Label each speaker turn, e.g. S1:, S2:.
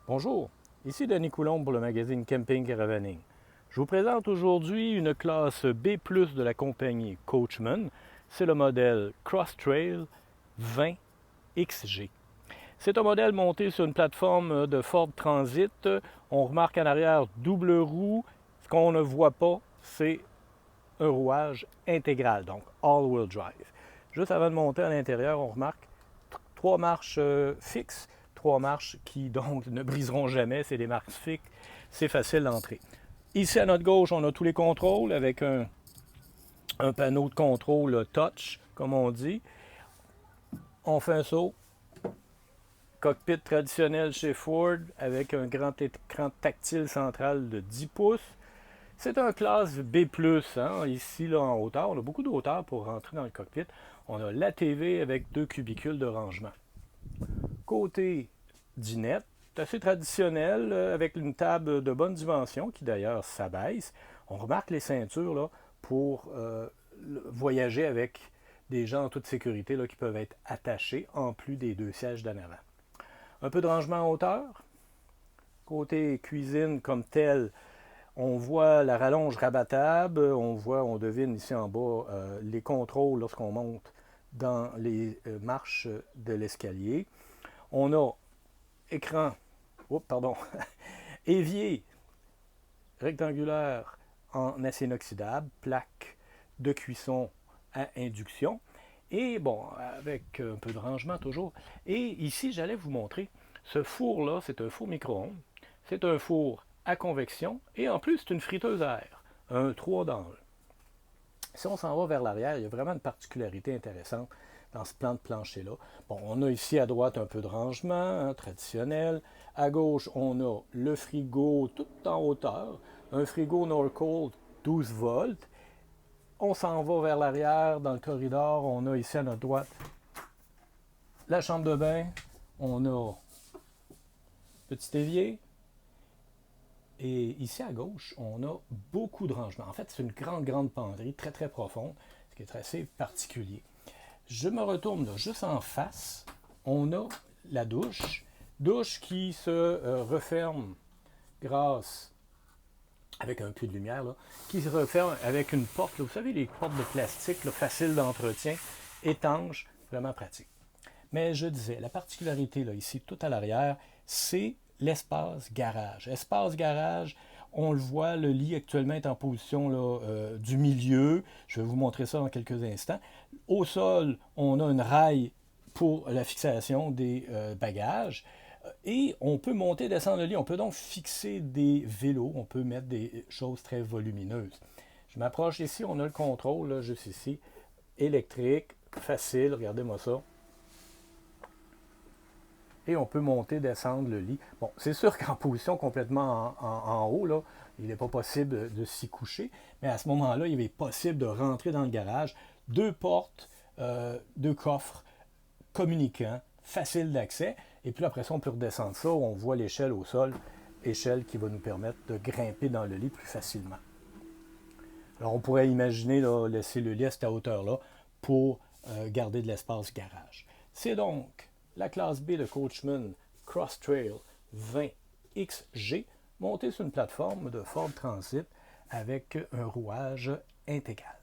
S1: Bonjour, ici Denis Coulombe pour le magazine Camping Caravaning. Je vous présente aujourd'hui une classe B+ de la compagnie Coachmen. C'est le modèle Crosstrail 20XG. C'est un modèle monté sur une plateforme de Ford Transit. On remarque en arrière double roue. Ce qu'on ne voit pas, c'est un rouage intégral, donc all-wheel drive. Juste avant de monter à l'intérieur, on remarque trois marches fixes, trois marches qui donc ne briseront jamais, c'est des marches fixes, c'est facile d'entrer. Ici à notre gauche, on a tous les contrôles avec un panneau de contrôle touch, comme on dit. On fait un saut. Cockpit traditionnel chez Ford avec un grand écran tactile central de 10 pouces. C'est un classe B+, hein. Ici, là, en hauteur, on a beaucoup de hauteur pour rentrer dans le cockpit. On a la TV avec 2 cubicules de rangement. Côté dinette, c'est assez traditionnel, avec une table de bonne dimension qui d'ailleurs s'abaisse. On remarque les ceintures là, pour voyager avec des gens en toute sécurité là, qui peuvent être attachés en plus des 2 sièges d'en avant. Un peu de rangement en hauteur. Côté cuisine comme tel, on voit la rallonge rabattable, on devine ici en bas les contrôles lorsqu'on monte dans les marches de l'escalier. On a écran, évier rectangulaire en acier inoxydable, plaque de cuisson à induction. Et bon, avec un peu de rangement toujours. Et ici, j'allais vous montrer, ce four-là, c'est un four micro-ondes. C'est un four à convection et en plus, c'est une friteuse à air, un 3 dans 1. Si on s'en va vers l'arrière, il y a vraiment une particularité intéressante dans ce plan de plancher-là. Bon, on a ici à droite un peu de rangement traditionnel. À gauche, on a le frigo tout en hauteur, un frigo Norcold 12 volts. On s'en va vers l'arrière, dans le corridor, on a ici à notre droite la chambre de bain, on a petit évier, et ici à gauche, on a beaucoup de rangements. En fait, c'est une grande penderie, très profonde, ce qui est assez particulier. Je me retourne là, juste en face, on a la douche qui se referme grâce, avec un puits de lumière, là, qui se referme avec une porte, là, vous savez, les portes de plastique, là, faciles d'entretien, étanches, vraiment pratique. Mais je disais, la particularité là, ici, tout à l'arrière, c'est l'espace garage. Espace garage, on le voit, le lit actuellement est en position là, du milieu. Je vais vous montrer ça dans quelques instants. Au sol, on a une rail pour la fixation des bagages. Et on peut monter et descendre le lit. On peut donc fixer des vélos. On peut mettre des choses très volumineuses. Je m'approche ici. On a le contrôle, là, juste ici. Électrique, facile. Regardez-moi ça. Et on peut monter, descendre le lit. Bon, c'est sûr qu'en position complètement en haut, là, il n'est pas possible de s'y coucher, mais à ce moment-là, il est possible de rentrer dans le garage. 2 portes, 2 coffres communicants, facile d'accès. Et puis après ça, on peut redescendre ça, on voit l'échelle au sol, échelle qui va nous permettre de grimper dans le lit plus facilement. Alors on pourrait imaginer là, laisser le lit à cette hauteur-là pour garder de l'espace garage. C'est donc la classe B de Coachmen Crosstrail 20XG montée sur une plateforme de Ford Transit avec un rouage intégral.